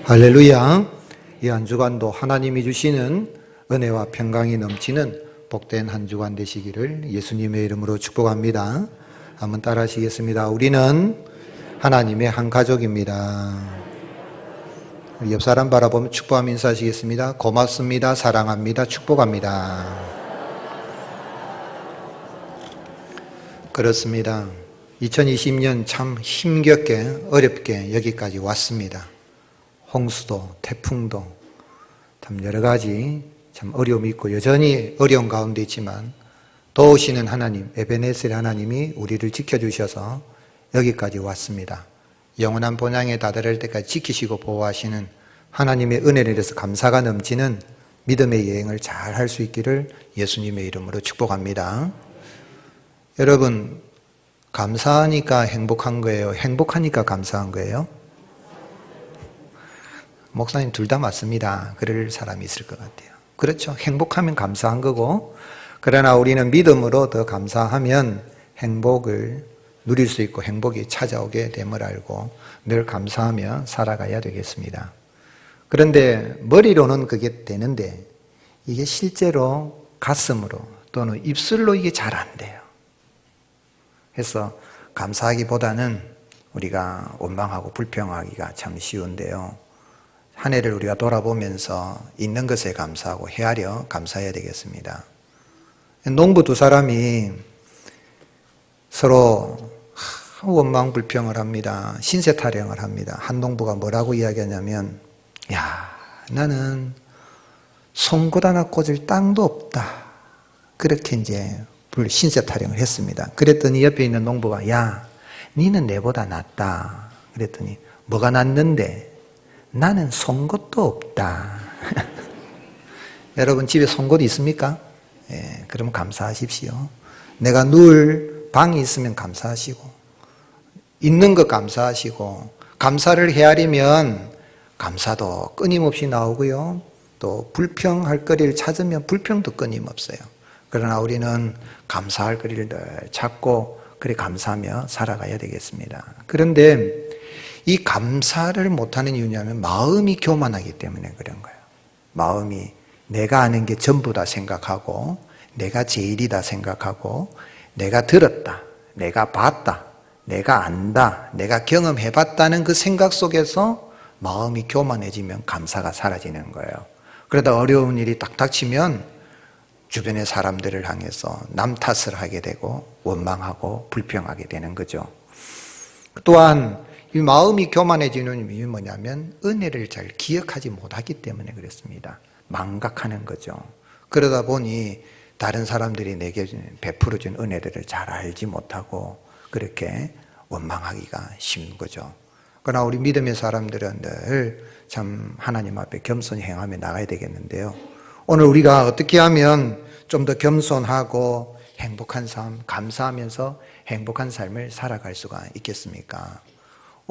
할렐루야. 이 한 주간도 하나님이 주시는 은혜와 평강이 넘치는 복된 한 주간 되시기를 예수님의 이름으로 축복합니다. 한번 따라 하시겠습니다. 우리는 하나님의 한 가족입니다. 옆 사람 바라보면 축복하며 인사하시겠습니다. 고맙습니다. 사랑합니다. 축복합니다. 그렇습니다. 2020년 참 힘겹게 어렵게 여기까지 왔습니다. 홍수도 태풍도 참 여러 가지 참 어려움이 있고 여전히 어려운 가운데 있지만 도우시는 하나님, 에베네셀 하나님이 우리를 지켜주셔서 여기까지 왔습니다. 영원한 본향에 다다를 때까지 지키시고 보호하시는 하나님의 은혜를 위해서 감사가 넘치는 믿음의 여행을 잘 할 수 있기를 예수님의 이름으로 축복합니다. 여러분, 감사하니까 행복한 거예요? 행복하니까 감사한 거예요? 목사님 둘 다 맞습니다. 그럴 사람이 있을 것 같아요. 그렇죠. 행복하면 감사한 거고, 그러나 우리는 믿음으로 더 감사하면 행복을 누릴 수 있고 행복이 찾아오게 됨을 알고 늘 감사하며 살아가야 되겠습니다. 그런데 머리로는 그게 되는데 이게 실제로 가슴으로 또는 입술로 이게 잘 안 돼요. 그래서 감사하기보다는 우리가 원망하고 불평하기가 참 쉬운데요. 한 해를 우리가 돌아보면서 있는 것에 감사하고 헤아려 감사해야 되겠습니다. 농부 두 사람이 서로 원망 불평을 합니다. 신세 타령을 합니다. 한 농부가 뭐라고 이야기하냐면, 야, 나는 송곳 하나 꽂을 땅도 없다. 그렇게 이제 신세 타령을 했습니다. 그랬더니 옆에 있는 농부가, 야, 니는 내보다 낫다. 그랬더니 뭐가 낫는데? 나는 송곳도 없다. 여러분 집에 송곳 있습니까? 예, 그럼 감사하십시오. 내가 누울 방이 있으면 감사하시고 있는 것 감사하시고 감사를 헤아리면 감사도 끊임없이 나오고요. 또 불평할 거리를 찾으면 불평도 끊임없어요. 그러나 우리는 감사할 거리를 늘 찾고 그래 감사하며 살아가야 되겠습니다. 그런데 이 감사를 못하는 이유냐면 마음이 교만하기 때문에 그런 거예요. 마음이 내가 아는 게 전부다 생각하고 내가 제일이다 생각하고 내가 들었다, 내가 봤다, 내가 안다, 내가 경험해봤다는 그 생각 속에서 마음이 교만해지면 감사가 사라지는 거예요. 그러다 어려운 일이 딱 닥치면 주변의 사람들을 향해서 남 탓을 하게 되고 원망하고 불평하게 되는 거죠. 또한 이 마음이 교만해지는 이유는 뭐냐면 은혜를 잘 기억하지 못하기 때문에 그렇습니다. 망각하는 거죠. 그러다 보니 다른 사람들이 내게 베풀어준 은혜들을 잘 알지 못하고 그렇게 원망하기가 쉬운 거죠. 그러나 우리 믿음의 사람들은 늘 참 하나님 앞에 겸손히 행하며 나가야 되겠는데요. 오늘 우리가 어떻게 하면 좀 더 겸손하고 행복한 삶, 감사하면서 행복한 삶을 살아갈 수가 있겠습니까?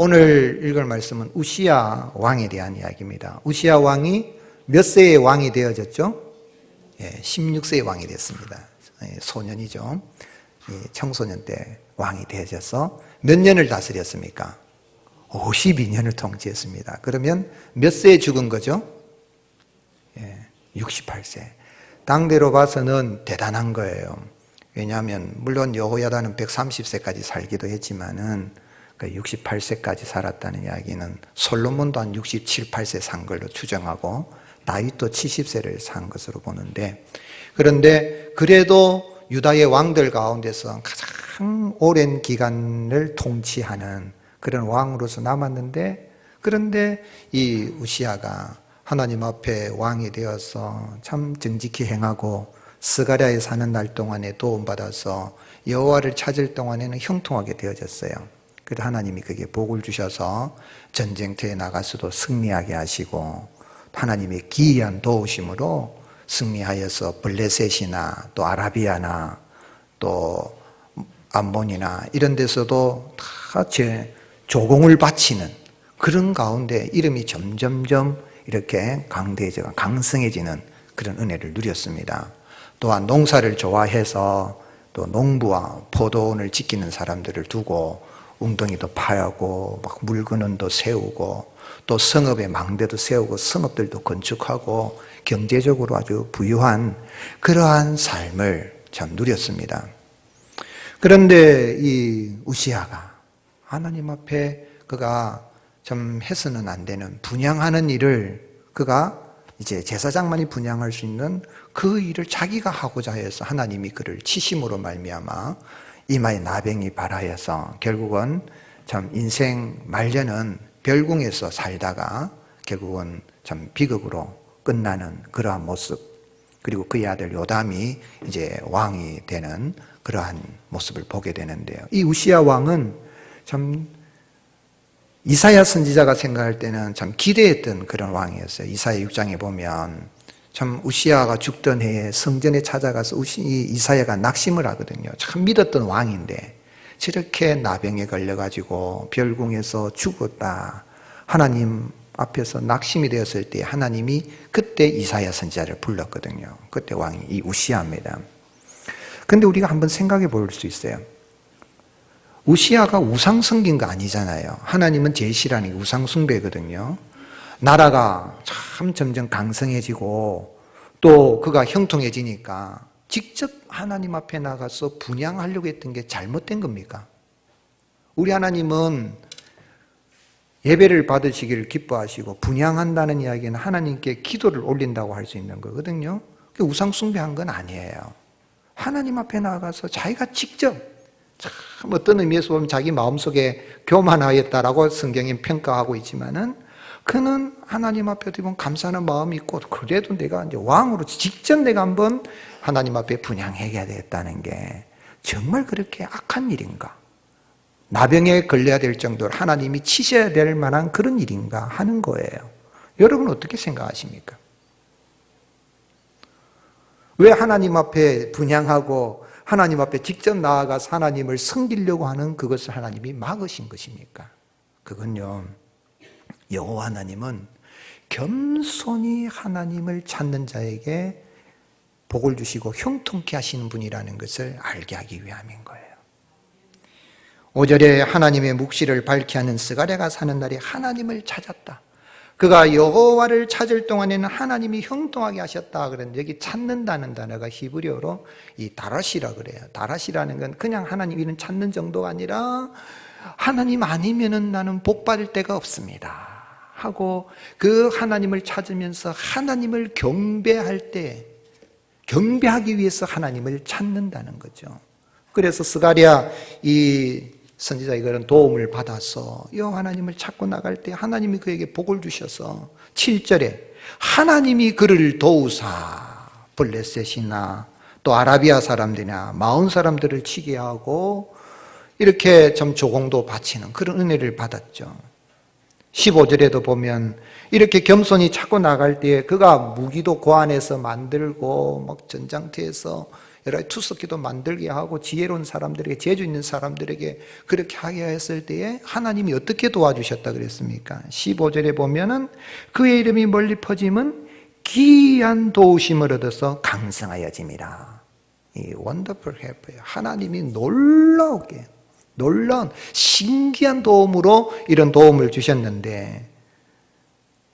오늘 읽을 말씀은 우시야 왕에 대한 이야기입니다. 우시야 왕이 몇 세의 왕이 되어졌죠? 16세의 왕이 됐습니다. 소년이죠. 청소년 때 왕이 되어져서 몇 년을 다스렸습니까? 52년을 통치했습니다. 그러면 몇 세에 죽은 거죠? 68세. 당대로 봐서는 대단한 거예요. 왜냐하면 물론 여호야다는 130세까지 살기도 했지만은 68세까지 살았다는 이야기는 솔로몬도 한 67, 8세 산 걸로 추정하고 다윗도 70세를 산 것으로 보는데, 그런데 그래도 유다의 왕들 가운데서 가장 오랜 기간을 통치하는 그런 왕으로서 남았는데, 그런데 이 우시야가 하나님 앞에 왕이 되어서 참 정직히 행하고 스가랴에 사는 날 동안에 도움받아서 여호와를 찾을 동안에는 형통하게 되어졌어요. 그래서 하나님이 그게 복을 주셔서 전쟁터에 나가서도 승리하게 하시고 하나님의 기이한 도우심으로 승리하여서 블레셋이나 또 아라비아나 또 암몬이나 이런 데서도 다 조공을 바치는 그런 가운데 이름이 점점점 이렇게 강대해져 강성해지는 그런 은혜를 누렸습니다. 또한 농사를 좋아해서 또 농부와 포도원을 지키는 사람들을 두고 웅덩이도 파고 막 물건원도 세우고 또 성읍의 망대도 세우고 성읍들도 건축하고 경제적으로 아주 부유한 그러한 삶을 참 누렸습니다. 그런데 이 우시아가 하나님 앞에 그가 좀 해서는 안 되는 분향하는 일을 그가 이제 제사장만이 분향할 수 있는 그 일을 자기가 하고자 해서 하나님이 그를 치심으로 말미암아 이마에 나병이 발하여서 결국은 참 인생 말년은 별궁에서 살다가 결국은 참 비극으로 끝나는 그러한 모습, 그리고 그의 아들 요담이 이제 왕이 되는 그러한 모습을 보게 되는데요. 이 우시야 왕은 참 이사야 선지자가 생각할 때는 참 기대했던 그런 왕이었어요. 이사야 6장에 보면 참 우시야가 죽던 해에 성전에 찾아가서 이사야가 낙심을 하거든요. 참 믿었던 왕인데 저렇게 나병에 걸려가지고 별궁에서 죽었다. 하나님 앞에서 낙심이 되었을 때 하나님이 그때 이사야 선지자를 불렀거든요. 그때 왕이 이 우시야입니다. 근데 우리가 한번 생각해 볼 수 있어요. 우시야가 우상 섬긴 거 아니잖아요. 하나님은 제시라는 게 우상 숭배거든요. 나라가 참 점점 강성해지고 또 그가 형통해지니까 직접 하나님 앞에 나가서 분향하려고 했던 게 잘못된 겁니까? 우리 하나님은 예배를 받으시기를 기뻐하시고 분향한다는 이야기는 하나님께 기도를 올린다고 할 수 있는 거거든요. 우상 숭배한 건 아니에요. 하나님 앞에 나가서 자기가 직접 참 어떤 의미에서 보면 자기 마음속에 교만하였다라고 성경이 평가하고 있지만은 그는 하나님 앞에 어떻게 보면 감사하는 마음이 있고 그래도 내가 이제 왕으로 직접 내가 한번 하나님 앞에 분향해야 되겠다는 게 정말 그렇게 악한 일인가? 나병에 걸려야 될 정도로 하나님이 치셔야 될 만한 그런 일인가 하는 거예요. 여러분 어떻게 생각하십니까? 왜 하나님 앞에 분향하고 하나님 앞에 직접 나아가서 하나님을 섬기려고 하는 그것을 하나님이 막으신 것입니까? 그건요, 여호와 하나님은 겸손히 하나님을 찾는 자에게 복을 주시고 형통케 하시는 분이라는 것을 알게 하기 위함인 거예요. 5절에 하나님의 묵시를 밝게 하는 스가랴가 사는 날에 하나님을 찾았다. 그가 여호와를 찾을 동안에는 하나님이 형통하게 하셨다 그랬는데 여기 찾는다는 단어가 히브리어로 이 다라시라 그래요. 다라시라는 건 그냥 하나님 이런 찾는 정도가 아니라 하나님 아니면은 나는 복 받을 데가 없습니다 하고 그 하나님을 찾으면서 하나님을 경배할 때 경배하기 위해서 하나님을 찾는다는 거죠. 그래서 스가랴 이 선지자 이거는 도움을 받아서 여호와 하나님을 찾고 나갈 때 하나님이 그에게 복을 주셔서 7절에 하나님이 그를 도우사 블레셋이나 또 아라비아 사람들이나 마온 사람들을 치게 하고 이렇게 좀 조공도 바치는 그런 은혜를 받았죠. 15절에도 보면 이렇게 겸손히 찾고 나갈 때에 그가 무기도 고안해서 만들고 막 전장터에서 여러 가지 투석기도 만들게 하고 지혜로운 사람들에게 재주 있는 사람들에게 그렇게 하게 했을 때에 하나님이 어떻게 도와주셨다 그랬습니까? 15절에 보면은 그의 이름이 멀리 퍼짐은 기이한 도우심을 얻어서 강성하여짐이라. 이 원더풀 헬퍼예요. 하나님이 놀라우게 놀라운 신기한 도움으로 이런 도움을 주셨는데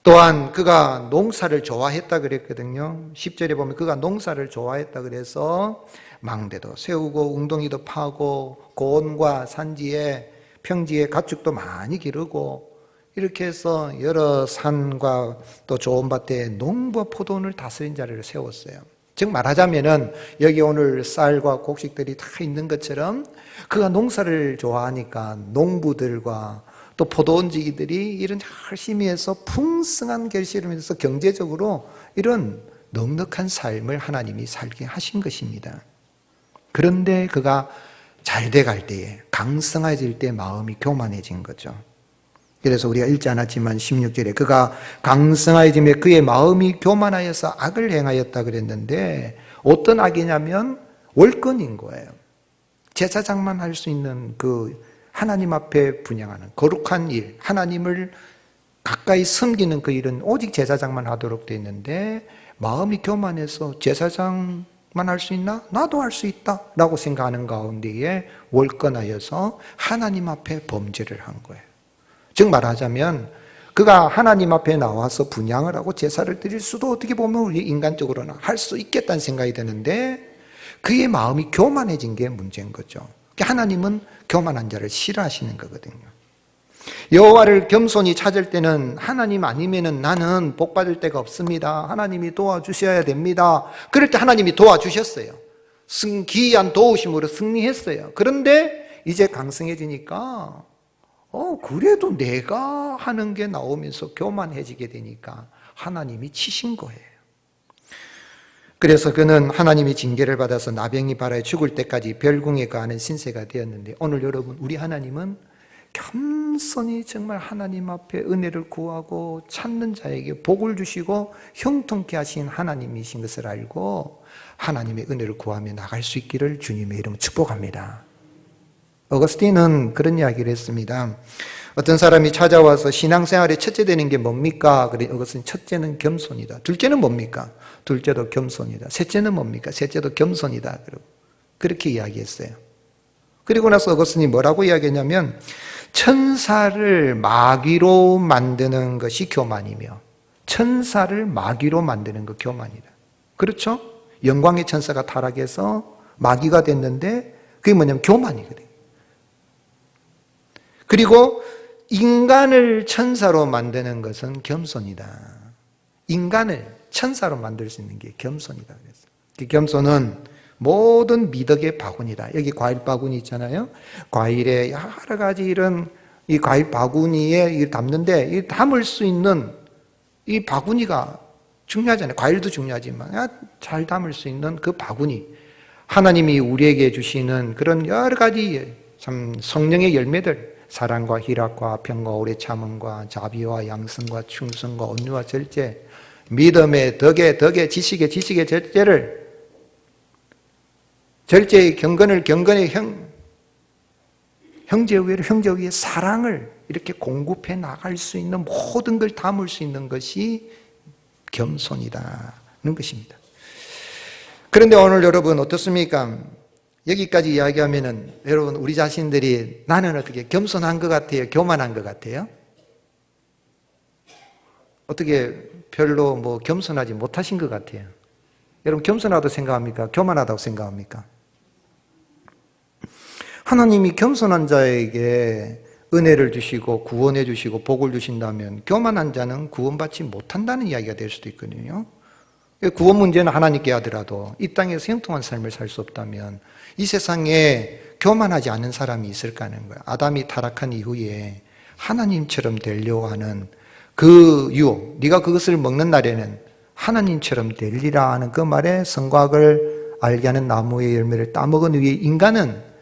또한 그가 농사를 좋아했다 그랬거든요. 10절에 보면 그가 농사를 좋아했다 그래서 망대도 세우고 웅덩이도 파고 고원과 산지에 평지에 가축도 많이 기르고 이렇게 해서 여러 산과 또 좋은 밭에 농부와 포도원을 다스린 자리를 세웠어요. 즉 말하자면은 여기 오늘 쌀과 곡식들이 다 있는 것처럼 그가 농사를 좋아하니까 농부들과 또 포도원지기들이 이런 열심히 해서 풍성한 결실을 해서 경제적으로 이런 넉넉한 삶을 하나님이 살게 하신 것입니다. 그런데 그가 잘 돼갈 때에 강성해질 때 마음이 교만해진 거죠. 그래서 우리가 읽지 않았지만 16절에 그가 강성해짐에 그의 마음이 교만하여서 악을 행하였다 그랬는데 어떤 악이냐면 월권인 거예요. 제사장만 할 수 있는 그 하나님 앞에 분향하는 거룩한 일, 하나님을 가까이 섬기는 그 일은 오직 제사장만 하도록 되어 있는데 마음이 교만해서 제사장 할 수 있나? 나도 할 수 있다 라고 생각하는 가운데에 월권하여서 하나님 앞에 범죄를 한 거예요. 즉 말하자면 그가 하나님 앞에 나와서 분향을 하고 제사를 드릴 수도 어떻게 보면 우리 인간적으로는 할 수 있겠다는 생각이 드는데 그의 마음이 교만해진 게 문제인 거죠. 하나님은 교만한 자를 싫어하시는 거거든요. 여호와를 겸손히 찾을 때는 하나님 아니면은 나는 복 받을 데가 없습니다. 하나님이 도와주셔야 됩니다. 그럴 때 하나님이 도와주셨어요. 기이한 도우심으로 승리했어요. 그런데 이제 강성해지니까 그래도 내가 하는 게 나오면서 교만해지게 되니까 하나님이 치신 거예요. 그래서 그는 하나님이 징계를 받아서 나병이 발하여 죽을 때까지 별궁에 거하는 신세가 되었는데 오늘 여러분 우리 하나님은 겸손히 정말 하나님 앞에 은혜를 구하고 찾는 자에게 복을 주시고 형통케 하신 하나님이신 것을 알고 하나님의 은혜를 구하며 나갈 수 있기를 주님의 이름으로 축복합니다. 어거스틴은 그런 이야기를 했습니다. 어떤 사람이 찾아와서 신앙생활의 첫째 되는 게 뭡니까? 그래 어거스틴 첫째는 겸손이다. 둘째는 뭡니까? 둘째도 겸손이다. 셋째는 뭡니까? 셋째도 겸손이다. 그렇게 이야기했어요. 그리고 나서 어거스틴이 뭐라고 이야기했냐면 천사를 마귀로 만드는 것이 교만이며 천사를 마귀로 만드는 것 교만이다. 그렇죠? 영광의 천사가 타락해서 마귀가 됐는데 그게 뭐냐면 교만이거든요. 그리고 인간을 천사로 만드는 것은 겸손이다. 인간을 천사로 만들 수 있는 게 겸손이다. 그 겸손은 모든 미덕의 바구니다. 여기 과일 바구니 있잖아요. 과일에 여러 가지 이런 이 과일 바구니에 담는데 이 담을 수 있는 이 바구니가 중요하잖아요. 과일도 중요하지만 잘 담을 수 있는 그 바구니. 하나님이 우리에게 주시는 그런 여러 가지 참 성령의 열매들, 사랑과 희락과 평과 오래 참음과 자비와 양성과 충성과 온유와 절제, 믿음의 덕의 지식의 절제를 절제의 경건을 경건의 형제 위에 사랑을 이렇게 공급해 나갈 수 있는 모든 걸 담을 수 있는 것이 겸손이라는 것입니다. 그런데 오늘 여러분 어떻습니까? 여기까지 이야기하면은 여러분 우리 자신들이 나는 어떻게 겸손한 것 같아요? 교만한 것 같아요? 어떻게 별로 겸손하지 못하신 것 같아요? 여러분 겸손하다고 생각합니까? 교만하다고 생각합니까? 하나님이 겸손한 자에게 은혜를 주시고 구원해 주시고 복을 주신다면 교만한 자는 구원받지 못한다는 이야기가 될 수도 있거든요. 구원 문제는 하나님께 하더라도 이 땅에서 형통한 삶을 살 수 없다면 이 세상에 교만하지 않은 사람이 있을까 하는 거예요. 아담이 타락한 이후에 하나님처럼 되려고 하는 그 유혹, 네가 그것을 먹는 날에는 하나님처럼 되리라 하는 그 말에 선과학을 알게 하는 나무의 열매를 따먹은 후에 인간은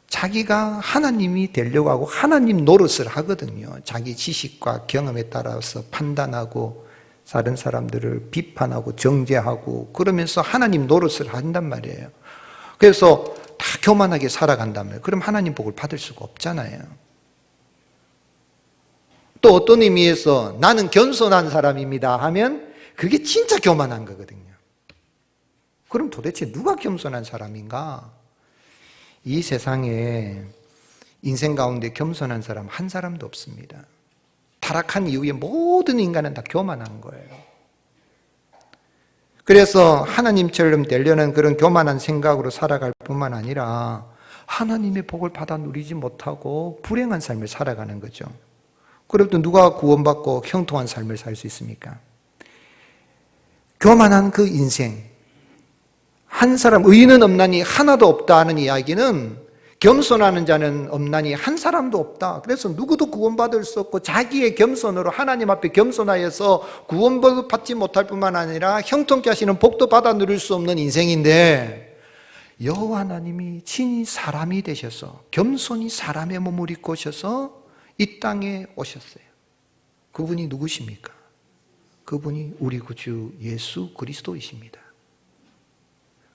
자기가 하나님이 되려고 하고 하나님 노릇을 하거든요. 자기 지식과 경험에 따라서 판단하고 다른 사람들을 비판하고 정죄하고 그러면서 하나님 노릇을 한단 말이에요. 그래서 다 교만하게 살아간다면 그럼 하나님 복을 받을 수가 없잖아요. 또 어떤 의미에서 나는 겸손한 사람입니다 하면 그게 진짜 교만한 거거든요. 그럼 도대체 누가 겸손한 사람인가? 이 세상에 인생 가운데 겸손한 사람 한 사람도 없습니다. 타락한 이후에 모든 인간은 다 교만한 거예요. 그래서 하나님처럼 되려는 그런 교만한 생각으로 살아갈 뿐만 아니라 하나님의 복을 받아 누리지 못하고 불행한 삶을 살아가는 거죠. 그래도 누가 구원받고 형통한 삶을 살 수 있습니까? 교만한 그 인생, 한 사람 의인은 없나니 하나도 없다 하는 이야기는 겸손하는 자는 없나니 한 사람도 없다. 그래서 누구도 구원받을 수 없고 자기의 겸손으로 하나님 앞에 겸손하여서 구원받지 못할 뿐만 아니라 형통케 하시는 복도 받아 누릴 수 없는 인생인데 여호와 하나님이 친히 사람이 되셔서 겸손히 사람의 몸을 입고 오셔서 이 땅에 오셨어요. 그분이 누구십니까? 그분이 우리 구주 예수 그리스도이십니다.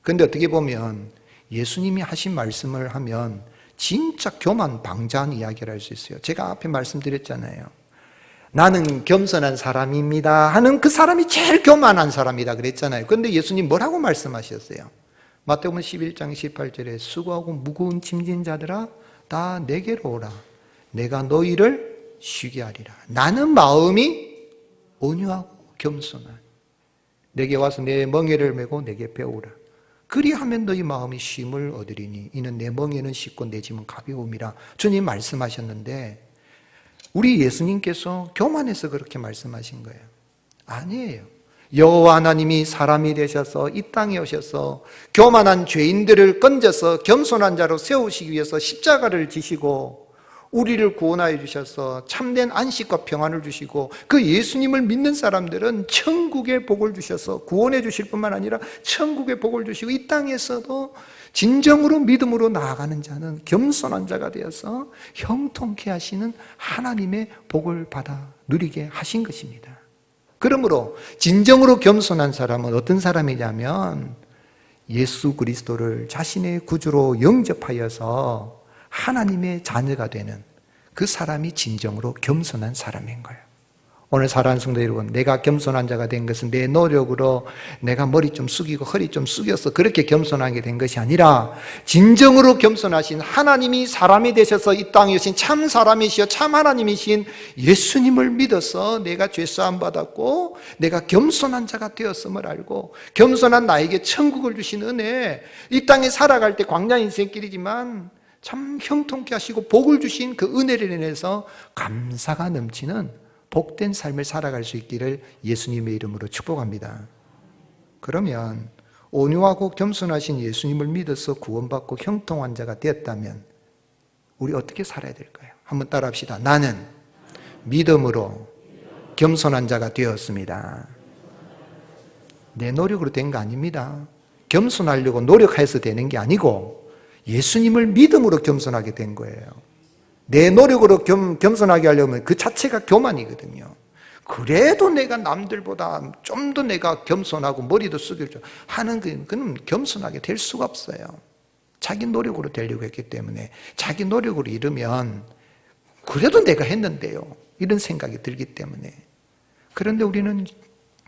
그런데 어떻게 보면 예수님이 하신 말씀을 하면 진짜 교만 방자한 이야기를 할 수 있어요. 제가 앞에 말씀드렸잖아요. 나는 겸손한 사람입니다 하는 그 사람이 제일 교만한 사람이다 그랬잖아요. 그런데 예수님 뭐라고 말씀하셨어요? 마태복음 11장 18절에 수고하고 무거운 짐진 자들아 다 내게로 오라. 내가 너희를 쉬게 하리라. 나는 마음이 온유하고 겸손한. 내게 와서 내 멍에를 메고 내게 배우라. 그리하면 너희 마음이 쉼을 얻으리니 이는 내 멍에는 쉽고 내 짐은 가벼움이라. 주님 말씀하셨는데 우리 예수님께서 교만해서 그렇게 말씀하신 거예요. 아니에요. 여호와 하나님이 사람이 되셔서 이 땅에 오셔서 교만한 죄인들을 건져서 겸손한 자로 세우시기 위해서 십자가를 지시고 우리를 구원하여 주셔서 참된 안식과 평안을 주시고 그 예수님을 믿는 사람들은 천국의 복을 주셔서 구원해 주실 뿐만 아니라 천국의 복을 주시고 이 땅에서도 진정으로 믿음으로 나아가는 자는 겸손한 자가 되어서 형통케 하시는 하나님의 복을 받아 누리게 하신 것입니다. 그러므로 진정으로 겸손한 사람은 어떤 사람이냐면 예수 그리스도를 자신의 구주로 영접하여서 하나님의 자녀가 되는 그 사람이 진정으로 겸손한 사람인 거예요. 오늘 사랑하는 성도 여러분, 내가 겸손한 자가 된 것은 내 노력으로 내가 머리 좀 숙이고 허리 좀 숙여서 그렇게 겸손하게 된 것이 아니라 진정으로 겸손하신 하나님이 사람이 되셔서 이 땅에 오신 참 사람이시여 참 하나님이신 예수님을 믿어서 내가 죄사함 받았고 내가 겸손한 자가 되었음을 알고 겸손한 나에게 천국을 주신 은혜, 이 땅에 살아갈 때 광야 인생길이지만 참 형통케 하시고 복을 주신 그 은혜를 인해서 감사가 넘치는 복된 삶을 살아갈 수 있기를 예수님의 이름으로 축복합니다. 그러면 온유하고 겸손하신 예수님을 믿어서 구원받고 형통한 자가 되었다면 우리 어떻게 살아야 될까요? 한번 따라합시다. 나는 믿음으로 겸손한 자가 되었습니다. 내 노력으로 된 거 아닙니다. 겸손하려고 노력해서 되는 게 아니고 예수님을 믿음으로 겸손하게 된 거예요. 내 노력으로 겸손하게 하려면 그 자체가 교만이거든요. 그래도 내가 남들보다 좀 더 내가 겸손하고 머리도 숙여줘 하는 그는 겸손하게 될 수가 없어요. 자기 노력으로 되려고 했기 때문에 자기 노력으로 이루면 그래도 내가 했는데요 이런 생각이 들기 때문에. 그런데 우리는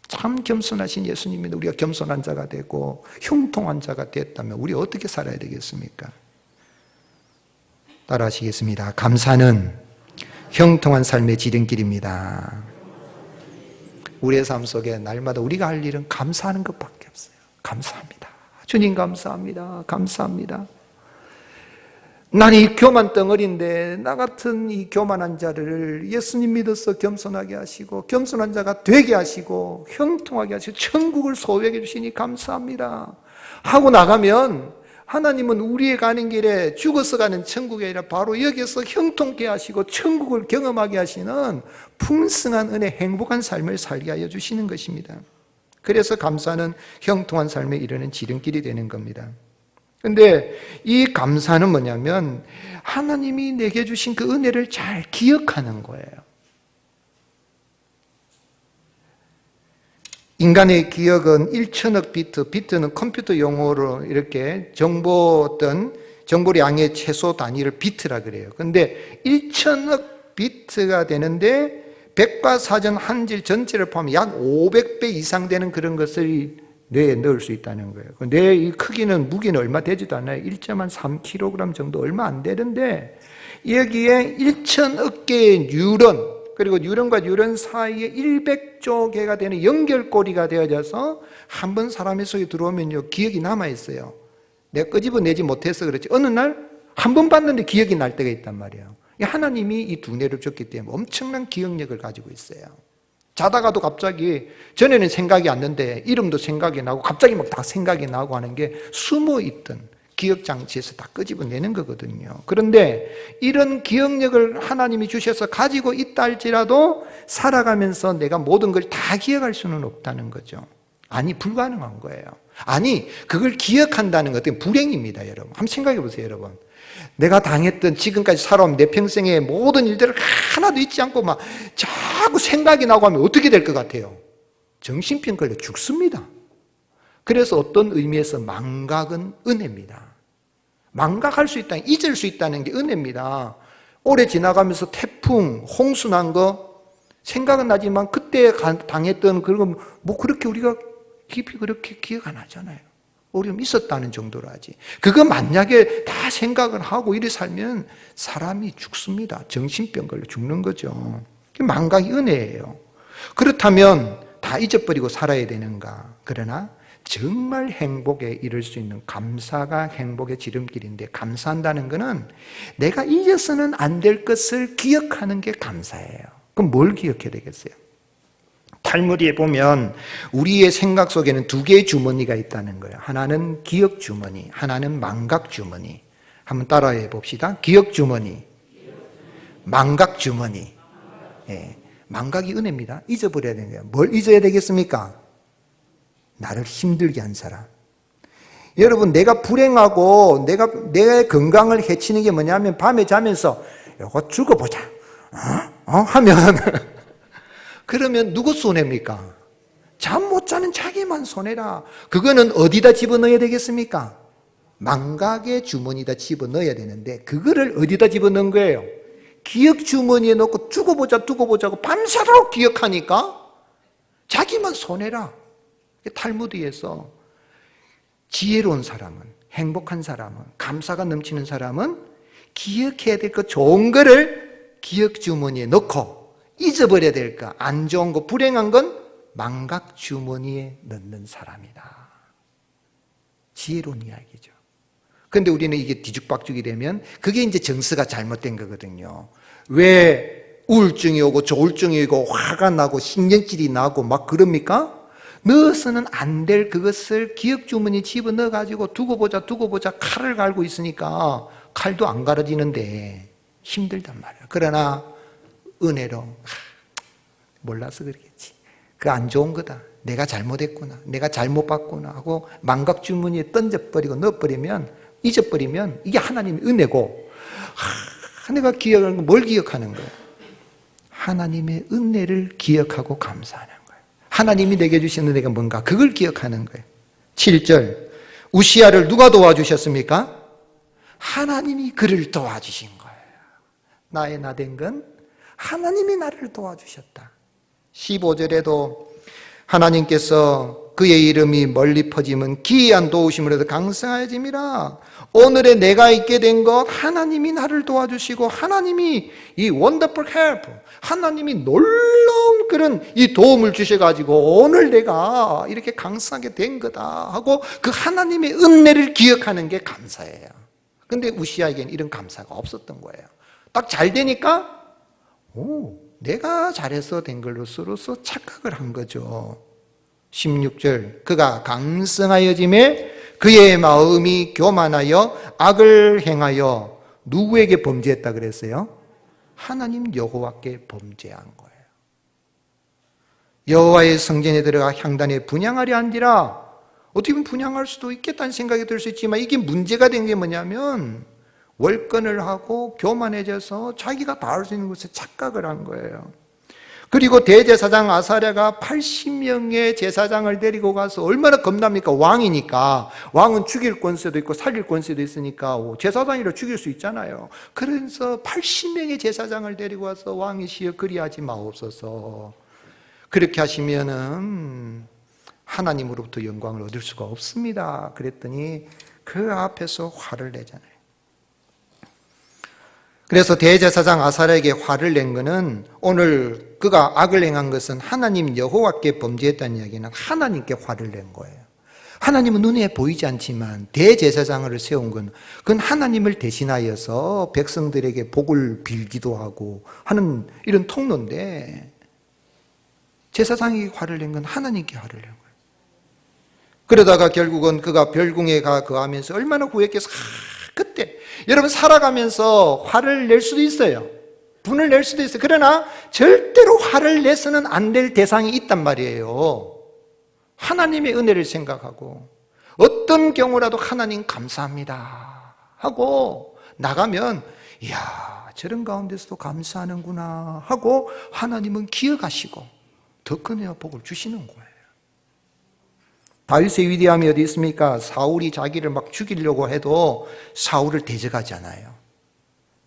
참 겸손하신 예수님이 우리가 겸손한 자가 되고 형통한 자가 됐다면 우리 어떻게 살아야 되겠습니까? 따라 하시겠습니다. 감사는 형통한 삶의 지름길입니다. 우리의 삶 속에 날마다 우리가 할 일은 감사하는 것밖에 없어요. 감사합니다. 주님 감사합니다. 감사합니다. 나는 이 교만 덩어리인데 나 같은 이 교만한 자를 예수님 믿어서 겸손하게 하시고 겸손한 자가 되게 하시고 형통하게 하시고 천국을 소유하게 주시니 감사합니다 하고 나가면 하나님은 우리의 가는 길에 죽어서 가는 천국이 아니라 바로 여기서 형통케 하시고 천국을 경험하게 하시는 풍성한 은혜, 행복한 삶을 살게 하여 주시는 것입니다. 그래서 감사는 형통한 삶에 이르는 지름길이 되는 겁니다. 그런데 이 감사는 뭐냐면 하나님이 내게 주신 그 은혜를 잘 기억하는 거예요. 인간의 기억은 1천억 비트, 비트는 컴퓨터 용어로 이렇게 정보량의 최소 단위를 비트라 그래요. 그런데 1천억 비트가 되는데 백과 사전 한질 전체를 포함해 약 500배 이상 되는 그런 것을 뇌에 넣을 수 있다는 거예요. 뇌의 크기는 무게는 얼마 되지도 않아요. 1.3kg 정도 얼마 안 되는데 여기에 1천억 개의 뉴런, 그리고 뉴런과 뉴런 사이에 100조 개가 되는 연결고리가 되어져서 한 번 사람의 속에 들어오면요 기억이 남아있어요. 내가 끄집어내지 못해서 그렇지 어느 날 한 번 봤는데 기억이 날 때가 있단 말이에요. 하나님이 이 두뇌를 줬기 때문에 엄청난 기억력을 가지고 있어요. 자다가도 갑자기 전에는 생각이 안 나는데 이름도 생각이 나고 갑자기 막 다 생각이 나고 하는 게 숨어있던 기억장치에서 다 끄집어내는 거거든요. 그런데 이런 기억력을 하나님이 주셔서 가지고 있다 할지라도 살아가면서 내가 모든 걸 다 기억할 수는 없다는 거죠. 아니, 불가능한 거예요. 아니, 그걸 기억한다는 것은 불행입니다, 여러분. 한번 생각해 보세요, 여러분. 내가 당했던 지금까지 살아온 내 평생의 모든 일들을 하나도 잊지 않고 막 자꾸 생각이 나고 하면 어떻게 될 것 같아요? 정신병 걸려 죽습니다. 그래서 어떤 의미에서 망각은 은혜입니다. 망각할 수 있다는, 잊을 수 있다는 게 은혜입니다. 오래 지나가면서 태풍, 홍수 난 거 생각은 나지만 그때 당했던 그런 뭐 그렇게 우리가 깊이 그렇게 기억 안 하잖아요. 어려움이 있었다는 정도로 하지. 그거 만약에 다 생각을 하고 이래 살면 사람이 죽습니다. 정신병 걸려 죽는 거죠. 망각이 은혜예요. 그렇다면 다 잊어버리고 살아야 되는가? 그러나 정말 행복에 이를 수 있는 감사가 행복의 지름길인데, 감사한다는 것은 내가 잊어서는 안 될 것을 기억하는 게 감사예요. 그럼 뭘 기억해야 되겠어요? 탈무드에 보면 우리의 생각 속에는 두 개의 주머니가 있다는 거예요. 하나는 기억 주머니, 하나는 망각 주머니. 한번 따라해 봅시다. 기억 주머니, 망각 주머니. 예, 망각이 은혜입니다. 잊어버려야 되는 거예요. 뭘 잊어야 되겠습니까? 나를 힘들게 한 사람. 여러분, 내가 불행하고 내 건강을 해치는 게 뭐냐면, 밤에 자면서 이거 죽어보자 하면 그러면 누구 손해입니까? 잠 못 자는 자기만 손해라. 그거는 어디다 집어넣어야 되겠습니까? 망각의 주머니에다 집어넣어야 되는데, 그거를 어디다 집어넣은 거예요? 기억 주머니에 넣고 두고 보자고 밤새도록 기억하니까 자기만 손해라. 탈무드에서 지혜로운 사람은, 행복한 사람은, 감사가 넘치는 사람은 기억해야 될 것, 좋은 거를 기억 주머니에 넣고, 잊어버려야 될 거, 안 좋은 거, 불행한 건 망각 주머니에 넣는 사람이다. 지혜로운 이야기죠. 그런데 우리는 이게 뒤죽박죽이 되면 그게 이제 정서가 잘못된 거거든요. 왜 우울증이 오고 조울증이 오고 화가 나고 신경질이 나고 막 그럽니까? 넣어서는 안 될 그것을 기억 주머니에 집어넣어가지고 두고 보자 칼을 갈고 있으니까 칼도 안 갈아지는데 힘들단 말이에요. 그러나 은혜로 몰라서 그러겠지. 그 안 좋은 거다. 내가 잘못했구나. 내가 잘못 봤구나 하고 망각 주머니에 던져버리고 넣어버리면, 잊어버리면 이게 하나님의 은혜고, 내가 기억하는 건 뭘 기억하는 거예요? 하나님의 은혜를 기억하고 감사하는 거예요. 하나님이 내게 주신 은혜가 뭔가 그걸 기억하는 거예요. 7절, 우시야를 누가 도와주셨습니까? 하나님이 그를 도와주신 거예요. 나의 나된 건 하나님이 나를 도와주셨다. 15절에도 하나님께서 그의 이름이 멀리 퍼지면 기이한 도우심으로 강성하여짐이라. 오늘의 내가 있게 된 것, 하나님이 나를 도와주시고, 하나님이 이 wonderful help, 하나님이 놀라운 그런 이 도움을 주셔가지고 오늘 내가 이렇게 강성하게 된 거다 하고 그 하나님의 은혜를 기억하는 게 감사예요. 근데 우시야에게는 이런 감사가 없었던 거예요. 딱 잘 되니까 내가 잘해서 된 걸로서 착각을 한 거죠. 16절, 그가 강성하여짐에 그의 마음이 교만하여 악을 행하여 누구에게 범죄했다 그랬어요? 하나님 여호와께 범죄한 거예요. 여호와의 성전에 들어가 향단에 분향하려 한디라. 어떻게 보면 분향할 수도 있겠다는 생각이 들 수 있지만, 이게 문제가 된 게 뭐냐면 월권을 하고 교만해져서 자기가 다 할 수 있는 것에 착각을 한 거예요. 그리고 대제사장 아사랴가 80명의 제사장을 데리고 가서, 얼마나 겁납니까? 왕이니까. 왕은 죽일 권세도 있고 살릴 권세도 있으니까 제사장이라 죽일 수 있잖아요. 그래서 80명의 제사장을 데리고 와서 왕이시여 그리하지 마옵소서. 그렇게 하시면은 하나님으로부터 영광을 얻을 수가 없습니다. 그랬더니 그 앞에서 화를 내잖아요. 그래서 대제사장 아사랴에게 화를 낸 것은, 오늘 그가 악을 행한 것은 하나님 여호와께 범죄했다는 이야기는 하나님께 화를 낸 거예요. 하나님은 눈에 보이지 않지만 대제사장을 세운 건, 그건 하나님을 대신하여서 백성들에게 복을 빌기도 하고 하는 이런 통로인데, 제사장에게 화를 낸 건 하나님께 화를 낸 거예요. 그러다가 결국은 그가 별궁에 가 거하면서 얼마나 후회했겠어. 그때 여러분, 살아가면서 화를 낼 수도 있어요. 분을 낼 수도 있어요. 그러나 절대로 화를 내서는 안 될 대상이 있단 말이에요. 하나님의 은혜를 생각하고, 어떤 경우라도 하나님 감사합니다 하고 나가면, 이야, 저런 가운데서도 감사하는구나 하고 하나님은 기억하시고 더 큰 은혜와 복을 주시는 거예요. 다윗의 위대함이 어디 있습니까? 사울이 자기를 막 죽이려고 해도 사울을 대적하지 않아요.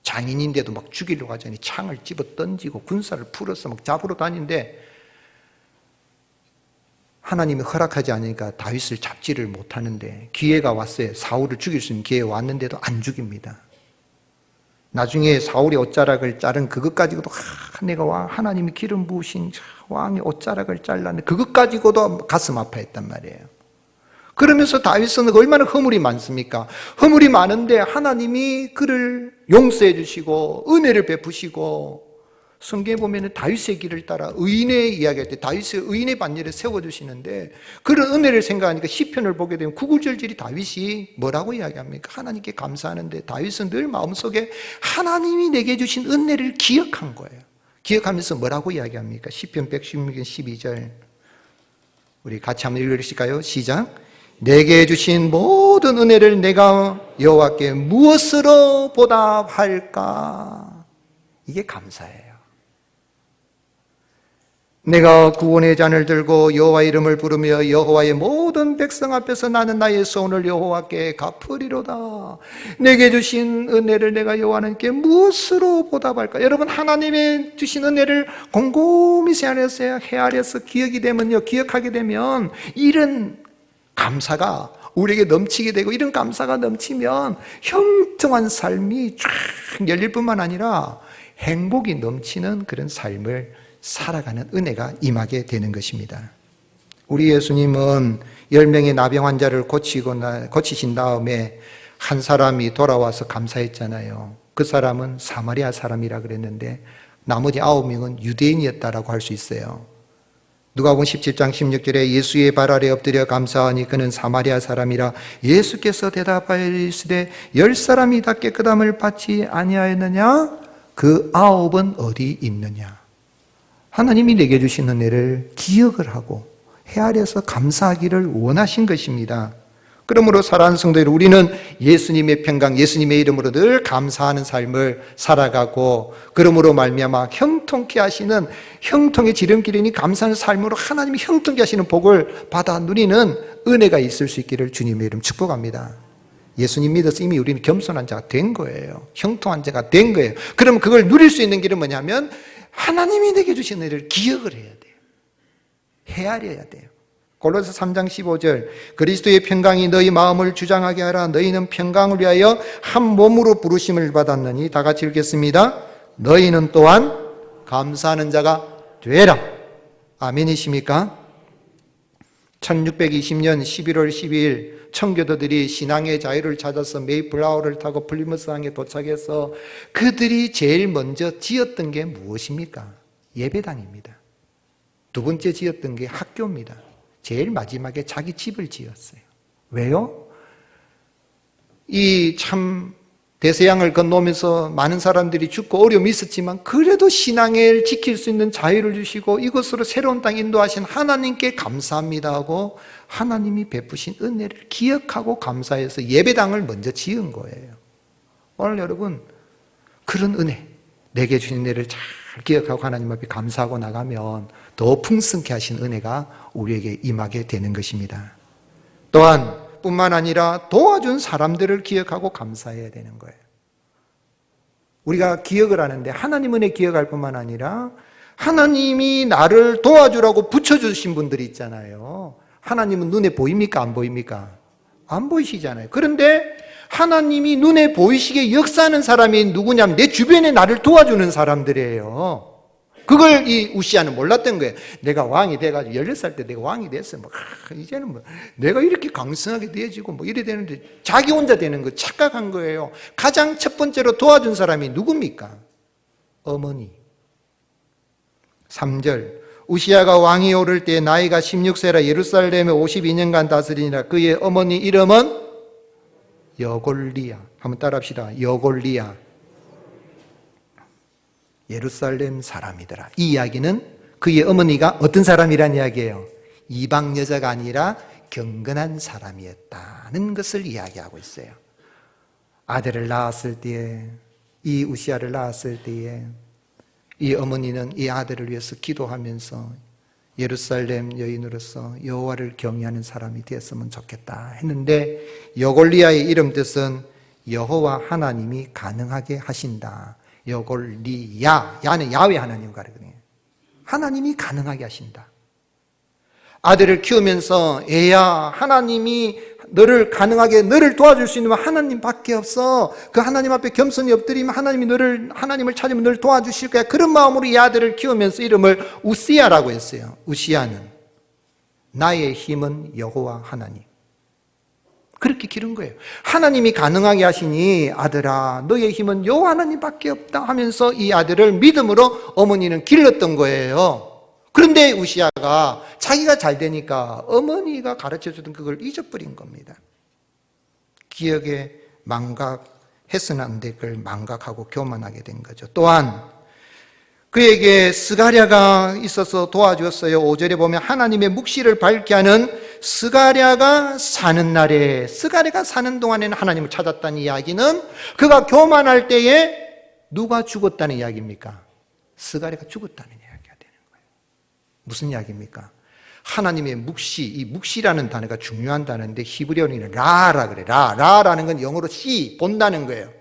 장인인데도 막 죽이려고 하자니 창을 집어 던지고 군사를 풀어서 막 잡으러 다니는데 하나님이 허락하지 않으니까 다윗을 잡지를 못하는데 기회가 왔어요. 사울을 죽일 수 있는 기회가 왔는데도 안 죽입니다. 나중에 사울이 옷자락을 자른 그것 가지고도 내가 하나님이 기름 부으신 왕의 옷자락을 잘랐는데 그것 가지고도 가슴 아파했단 말이에요. 그러면서 다윗은 얼마나 허물이 많습니까? 허물이 많은데 하나님이 그를 용서해 주시고 은혜를 베푸시고, 성경에 보면 다윗의 길을 따라 의인의 이야기할 때 다윗의 의인의 반열에 세워주시는데, 그런 은혜를 생각하니까 시편을 보게 되면 구구절절히 다윗이 뭐라고 이야기합니까? 하나님께 감사하는데 다윗은 늘 마음속에 하나님이 내게 주신 은혜를 기억한 거예요. 기억하면서 뭐라고 이야기합니까? 시편 116편 12절 우리 같이 한번 읽으실까요? 시작. 내게 주신 모든 은혜를 내가 여호와께 무엇으로 보답할까? 이게 감사예요. 내가 구원의 잔을 들고 여호와의 이름을 부르며 여호와의 모든 백성 앞에서 나는 나의 소원을 여호와께 갚으리로다. 내게 주신 은혜를 내가 여호와 하나님께 무엇으로 보답할까? 여러분, 하나님의 주신 은혜를 곰곰이 헤아려서 기억하게 되면 이런 감사가 우리에게 넘치게 되고, 이런 감사가 넘치면 형통한 삶이 쫙 열릴 뿐만 아니라 행복이 넘치는 그런 삶을 살아가는 은혜가 임하게 되는 것입니다. 우리 예수님은 10명의 나병 환자를 고치신 다음에 한 사람이 돌아와서 감사했잖아요. 그 사람은 사마리아 사람이라 그랬는데 나머지 9명은 유대인이었다라고 할 수 있어요. 누가복음 17장 16절에 예수의 발 아래 엎드려 감사하니 그는 사마리아 사람이라. 예수께서 대답하여 이르시되 10사람이 다 깨끗함을 받지 아니하였느냐? 그 9은 어디 있느냐? 하나님이 내게 주신 은혜를 기억을 하고 헤아려서 감사하기를 원하신 것입니다. 그러므로 사랑하는 성도들, 우리는 예수님의 평강, 예수님의 이름으로 늘 감사하는 삶을 살아가고, 그러므로 말미암아 형통케 하시는, 형통의 지름길이니 감사하는 삶으로 하나님이 형통케 하시는 복을 받아 누리는 은혜가 있을 수 있기를 주님의 이름 축복합니다. 예수님 믿어서 이미 우리는 겸손한 자가 된 거예요. 형통한 자가 된 거예요. 그러면 그걸 누릴 수 있는 길은 뭐냐면 하나님이 내게 주신 은혜를 기억을 해야 돼요. 헤아려야 돼요. 골로새 3장 15절 그리스도의 평강이 너희 마음을 주장하게 하라. 너희는 평강을 위하여 한 몸으로 부르심을 받았느니. 다 같이 읽겠습니다. 너희는 또한 감사하는 자가 되라. 아멘이십니까? 1620년 11월 12일 청교도들이 신앙의 자유를 찾아서 메이플라워를 타고 플리머스항에 도착해서 그들이 제일 먼저 지었던 게 무엇입니까? 예배당입니다. 두 번째 지었던 게 학교입니다. 제일 마지막에 자기 집을 지었어요. 왜요? 이 참 대서양을 건너오면서 많은 사람들이 죽고 어려움이 있었지만 그래도 신앙을 지킬 수 있는 자유를 주시고 이것으로 새로운 땅 인도하신 하나님께 감사합니다 하고 하나님이 베푸신 은혜를 기억하고 감사해서 예배당을 먼저 지은 거예요. 오늘 여러분, 그런 은혜, 내게 주신 은혜를 잘 기억하고 하나님 앞에 감사하고 나가면 더 풍성케 하신 은혜가 우리에게 임하게 되는 것입니다. 또한 뿐만 아니라 도와준 사람들을 기억하고 감사해야 되는 거예요. 우리가 기억을 하는데 하나님 은혜 기억할 뿐만 아니라 하나님이 나를 도와주라고 붙여주신 분들이 있잖아요. 하나님은 눈에 보입니까? 안 보입니까? 안 보이시잖아요. 그런데 하나님이 눈에 보이시게 역사하는 사람이 누구냐면 내 주변에 나를 도와주는 사람들이에요. 그걸 이 우시아는 몰랐던 거예요. 내가 왕이 돼가지고 16살 때 내가 왕이 됐어. 이제는 내가 이렇게 강성하게 되어지고 이래 되는데 자기 혼자 되는 거 착각한 거예요. 가장 첫 번째로 도와준 사람이 누굽니까? 어머니. 3절 우시아가 왕이 오를 때 나이가 16세라 예루살렘에 52년간 다스리니라. 그의 어머니 이름은 여골리아. 한번 따라합시다. 여골리아. 예루살렘 사람이더라. 이 이야기는 그의 어머니가 어떤 사람이란 이야기예요? 이방 여자가 아니라 경건한 사람이었다는 것을 이야기하고 있어요. 아들을 낳았을 때에, 이 우시아를 낳았을 때에 이 어머니는 이 아들을 위해서 기도하면서 예루살렘 여인으로서 여호와를 경외하는 사람이 되었으면 좋겠다 했는데, 여골리아의 이름 뜻은 여호와 하나님이 가능하게 하신다. 여골리야, 야는 야훼 하나님 가르거든요. 하나님이 가능하게 하신다. 아들을 키우면서 애야, 하나님이 너를 가능하게 너를 도와줄 수 있는 건 하나님밖에 없어. 그 하나님 앞에 겸손히 엎드리면 하나님을 찾으면 너를 도와주실 거야. 그런 마음으로 이 아들을 키우면서 이름을 우시야라고 했어요. 우시야는 나의 힘은 여호와 하나님. 그렇게 기른 거예요. 하나님이 가능하게 하시니 아들아 너의 힘은 여호와 하나님밖에 없다 하면서 이 아들을 믿음으로 어머니는 길렀던 거예요. 그런데 우시야가 자기가 잘 되니까 어머니가 가르쳐주던 그걸 잊어버린 겁니다. 기억에 망각해서는 안 될 걸 망각하고 교만하게 된 거죠. 또한 그에게 스가랴가 있어서 도와주었어요. 5절에 보면 하나님의 묵시를 밝게 하는 스가랴가 사는 날에, 스가랴가 사는 동안에는 하나님을 찾았다는 이야기는 그가 교만할 때에 누가 죽었다는 이야기입니까? 스가랴가 죽었다는 이야기가 되는 거예요. 무슨 이야기입니까? 하나님의 묵시, 이 묵시라는 단어가 중요한 단어인데 히브리어는 라라 그래. 라라는 건 영어로 씨, 본다는 거예요.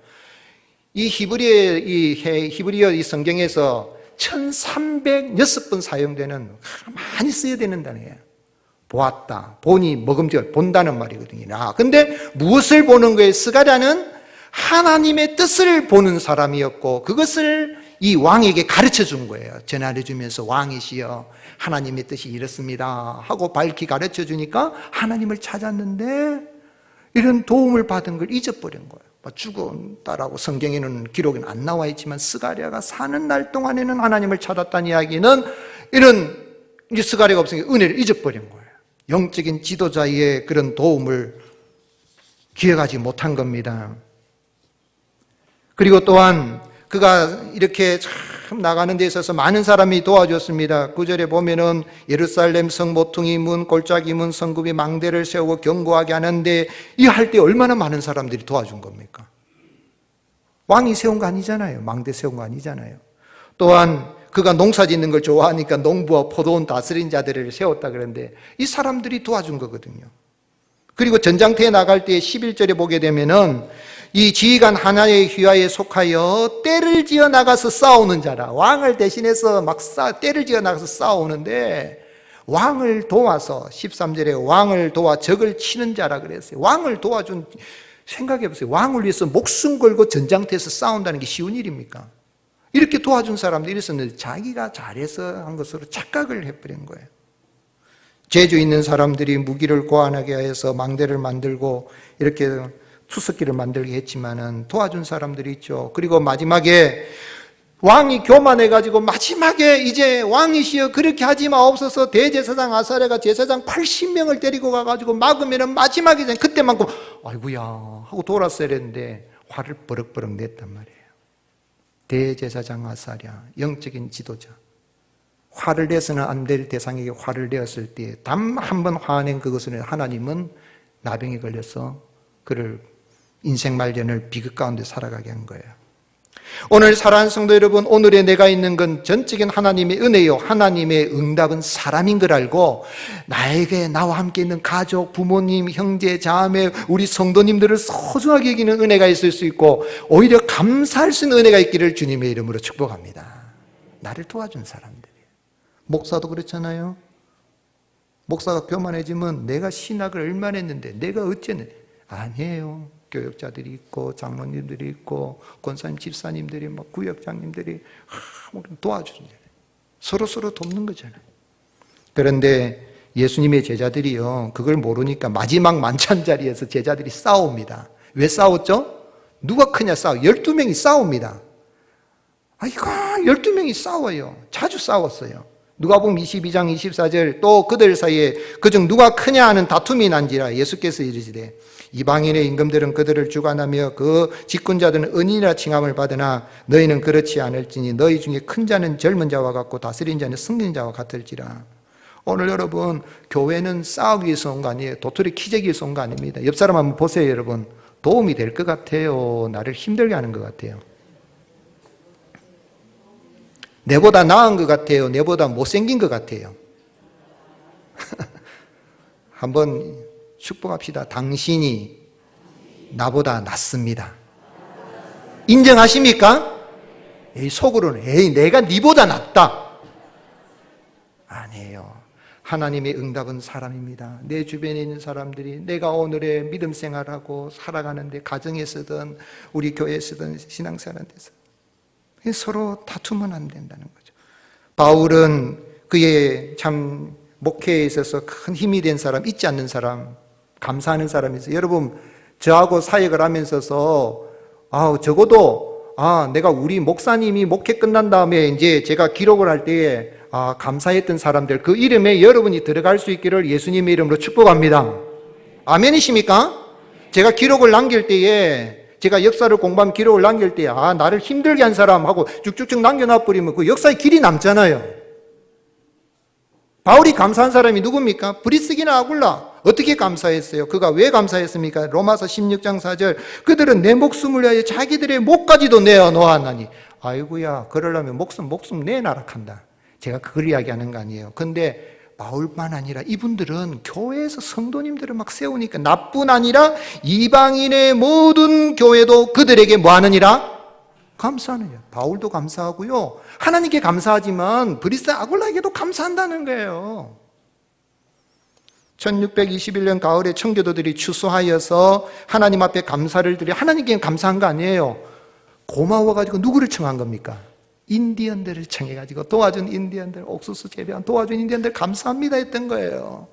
이 히브리어 이 성경에서 1306번 사용되는 많이 써야 되는 단어예요. 보았다, 보니, 먹음직을 본다는 말이거든요. 근데 무엇을 보는 거예요? 스가랴는 하나님의 뜻을 보는 사람이었고 그것을 이 왕에게 가르쳐 준 거예요. 전하려 주면서 왕이시여 하나님의 뜻이 이렇습니다 하고 밝히 가르쳐 주니까 하나님을 찾았는데 이런 도움을 받은 걸 잊어버린 거예요. 죽었다라고 성경에는 기록은 안 나와 있지만 스가랴가 사는 날 동안에는 하나님을 찾았다는 이야기는 이런 스가랴가 없으니까 은혜를 잊어버린 거예요. 영적인 지도자의 그런 도움을 기억하지 못한 겁니다. 그리고 또한 그가 이렇게 참 나가는 데 있어서 많은 사람이 도와줬습니다. 9절에 보면은 예루살렘 성 모퉁이 문, 골짜기 문, 성급이 망대를 세우고 견고하게 하는데 이 할 때 얼마나 많은 사람들이 도와준 겁니까? 왕이 세운 거 아니잖아요. 망대 세운 거 아니잖아요. 또한 그가 농사 짓는 걸 좋아하니까 농부와 포도원 다스린 자들을 세웠다 그러는데 이 사람들이 도와준 거거든요. 그리고 전장터에 나갈 때 11절에 보게 되면은 이 지휘관 하나의 휘하에 속하여 떼를 지어 나가서 싸우는 자라. 왕을 대신해서 떼를 지어 나가서 싸우는데 왕을 도와서 13절에 왕을 도와 적을 치는 자라 그랬어요. 왕을 도와준, 생각해 보세요. 왕을 위해서 목숨 걸고 전장터에서 싸운다는 게 쉬운 일입니까? 이렇게 도와준 사람들이 있었는데 자기가 잘해서 한 것으로 착각을 해버린 거예요. 재주 있는 사람들이 무기를 고안하게 해서 망대를 만들고 이렇게 투석기를 만들게 했지만은 도와준 사람들이 있죠. 그리고 마지막에 왕이 교만해가지고 마지막에 이제 왕이시여 그렇게 하지 마옵소서 대제사장 아사랴가 제사장 80명을 데리고 가가지고 막으면은 마지막에 그때만큼 아이고야 하고 돌았어야 했는데 화를 버럭버럭 냈단 말이에요. 대제사장 아사랴 영적인 지도자 화를 내서는 안 될 대상에게 화를 내었을 때 단 한 번 화낸 그것을 하나님은 나병에 걸려서 그를 인생 말년을 비극 가운데 살아가게 한 거예요. 오늘 사랑하는 성도 여러분, 오늘의 내가 있는 건 전적인 하나님의 은혜요. 하나님의 응답은 사람인 걸 알고 나에게 나와 함께 있는 가족, 부모님, 형제, 자매, 우리 성도님들을 소중하게 여기는 은혜가 있을 수 있고 오히려 감사할 수 있는 은혜가 있기를 주님의 이름으로 축복합니다. 나를 도와준 사람들이에요. 목사도 그렇잖아요. 목사가 교만해지면 내가 신학을 얼마나 했는데 내가 어쨌는데 아니에요. 교역자들이 있고 장로님들이 있고 권사님, 집사님들이 막 구역장님들이 도와주잖아요. 서로 돕는 거잖아요. 그런데 예수님의 제자들이요 그걸 모르니까 마지막 만찬 자리에서 제자들이 싸웁니다. 왜 싸웠죠? 누가 크냐 싸워. 12명이 싸웁니다. 이거 12명이 싸워요. 자주 싸웠어요. 누가복음 22장 24절 또 그들 사이에 그중 누가 크냐 하는 다툼이 난지라 예수께서 이르시되 이방인의 임금들은 그들을 주관하며 그 직분자들은 은인이라 칭함을 받으나 너희는 그렇지 않을지니 너희 중에 큰 자는 젊은 자와 같고 다스린 자는 승린 자와 같을지라. 오늘 여러분 교회는 싸우기 위해서 온 거 아니에요. 도토리 키재기 위해서 온 거 아닙니다. 옆 사람 한번 보세요. 여러분 도움이 될 것 같아요? 나를 힘들게 하는 것 같아요? 내보다 나은 것 같아요? 내보다 못생긴 것 같아요? 한번 축복합시다. 당신이 나보다 낫습니다. 인정하십니까? 속으로는 내가 네보다 낫다. 아니에요. 하나님의 응답은 사람입니다. 내 주변에 있는 사람들이 내가 오늘의 믿음 생활하고 살아가는데 가정에서든 우리 교회에서든 신앙생활에서 서로 다투면 안 된다는 거죠. 바울은 그의 참 목회에 있어서 큰 힘이 된 사람, 잊지 않는 사람, 감사하는 사람이었어요. 여러분, 저하고 사역을 하면서서 적어도 내가 우리 목사님이 목회 끝난 다음에 이제 제가 기록을 할 때에 감사했던 사람들 그 이름에 여러분이 들어갈 수 있기를 예수님의 이름으로 축복합니다. 아멘이십니까? 제가 기록을 남길 때에 제가 역사를 공부하면 기록을 남길 때에 나를 힘들게 한 사람하고 쭉쭉쭉 남겨놔버리면 그 역사의 길이 남잖아요. 바울이 감사한 사람이 누굽니까? 브리스기나 아굴라. 어떻게 감사했어요? 그가 왜 감사했습니까? 로마서 16장 4절 그들은 내 목숨을 위하여 자기들의 목까지도 내어놓았나니 아이고야 그러려면 목숨 내놔라 한다. 제가 그걸 이야기하는 거 아니에요. 근데 바울만 아니라 이분들은 교회에서 성도님들을 막 세우니까 나뿐 아니라 이방인의 모든 교회도 그들에게 뭐 하느니라? 감사하느냐. 바울도 감사하고요. 하나님께 감사하지만 브리스 아굴라에게도 감사한다는 거예요. 1621년 가을에 청교도들이 추수하여서 하나님 앞에 감사를 드려 하나님께 감사한 거 아니에요. 고마워가지고 누구를 청한 겁니까? 인디언들을 청해가지고 도와준 인디언들, 옥수수 재배한 도와준 인디언들 감사합니다 했던 거예요.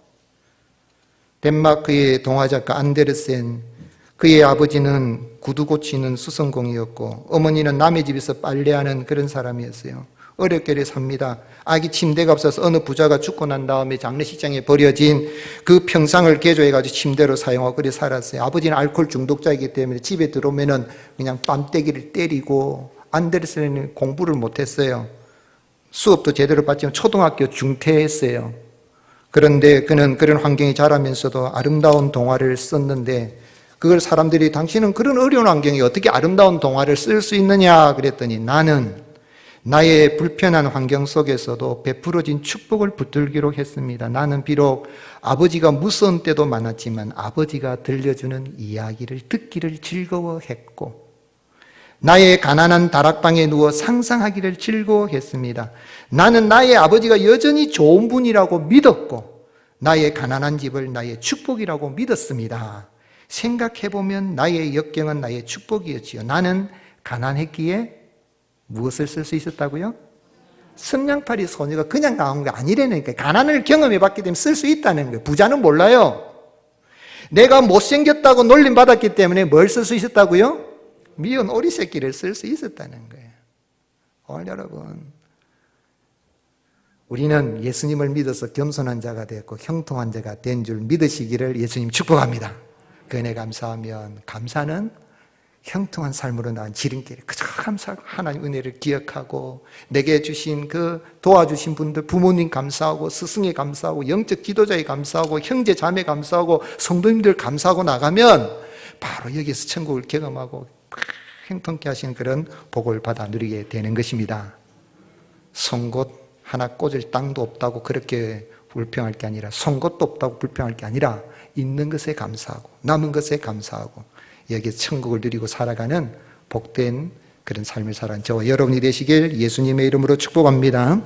덴마크의 동화작가 안데르센, 그의 아버지는 구두 고치는 수선공이었고 어머니는 남의 집에서 빨래하는 그런 사람이었어요. 어렵게 삽니다. 아기 침대가 없어서 어느 부자가 죽고 난 다음에 장례식장에 버려진 그 평상을 개조해가지고 침대로 사용하고 그래 살았어요. 아버지는 알코올 중독자이기 때문에 집에 들어오면은 그냥 뺨때기를 때리고 안데르센은 공부를 못했어요. 수업도 제대로 받지만 초등학교 중퇴했어요. 그런데 그는 그런 환경에 자라면서도 아름다운 동화를 썼는데 그걸 사람들이 당신은 그런 어려운 환경에 어떻게 아름다운 동화를 쓸 수 있느냐 그랬더니 나는 나의 불편한 환경 속에서도 베풀어진 축복을 붙들기로 했습니다. 나는 비록 아버지가 무서운 때도 많았지만 아버지가 들려주는 이야기를 듣기를 즐거워했고 나의 가난한 다락방에 누워 상상하기를 즐거워했습니다. 나는 나의 아버지가 여전히 좋은 분이라고 믿었고 나의 가난한 집을 나의 축복이라고 믿었습니다. 생각해보면 나의 역경은 나의 축복이었지요. 나는 가난했기에 무엇을 쓸 수 있었다고요? 성냥팔이 소녀가 그냥 나온 게 아니라니까. 가난을 경험해봤기 때문에 쓸 수 있다는 거예요. 부자는 몰라요. 내가 못생겼다고 놀림받았기 때문에 뭘 쓸 수 있었다고요? 미운 오리 새끼를 쓸 수 있었다는 거예요. 오늘 여러분, 우리는 예수님을 믿어서 겸손한 자가 되었고 형통한 자가 된 줄 믿으시기를 예수님 축복합니다. 그 은혜 감사하면 감사는 형통한 삶으로 나은 지름길. 그저 감사하고 하나님 은혜를 기억하고 내게 주신 그 도와주신 분들 부모님 감사하고 스승에 감사하고 영적 지도자에 감사하고 형제 자매 감사하고 성도님들 감사하고 나가면 바로 여기서 천국을 경험하고 형통케 하신 그런 복을 받아 누리게 되는 것입니다. 송곳 하나 꽂을 땅도 없다고 그렇게 불평할 게 아니라 송곳도 없다고 불평할 게 아니라 있는 것에 감사하고 남은 것에 감사하고 여기서 천국을 누리고 살아가는 복된 그런 삶을 살아가는 저와 여러분이 되시길 예수님의 이름으로 축복합니다.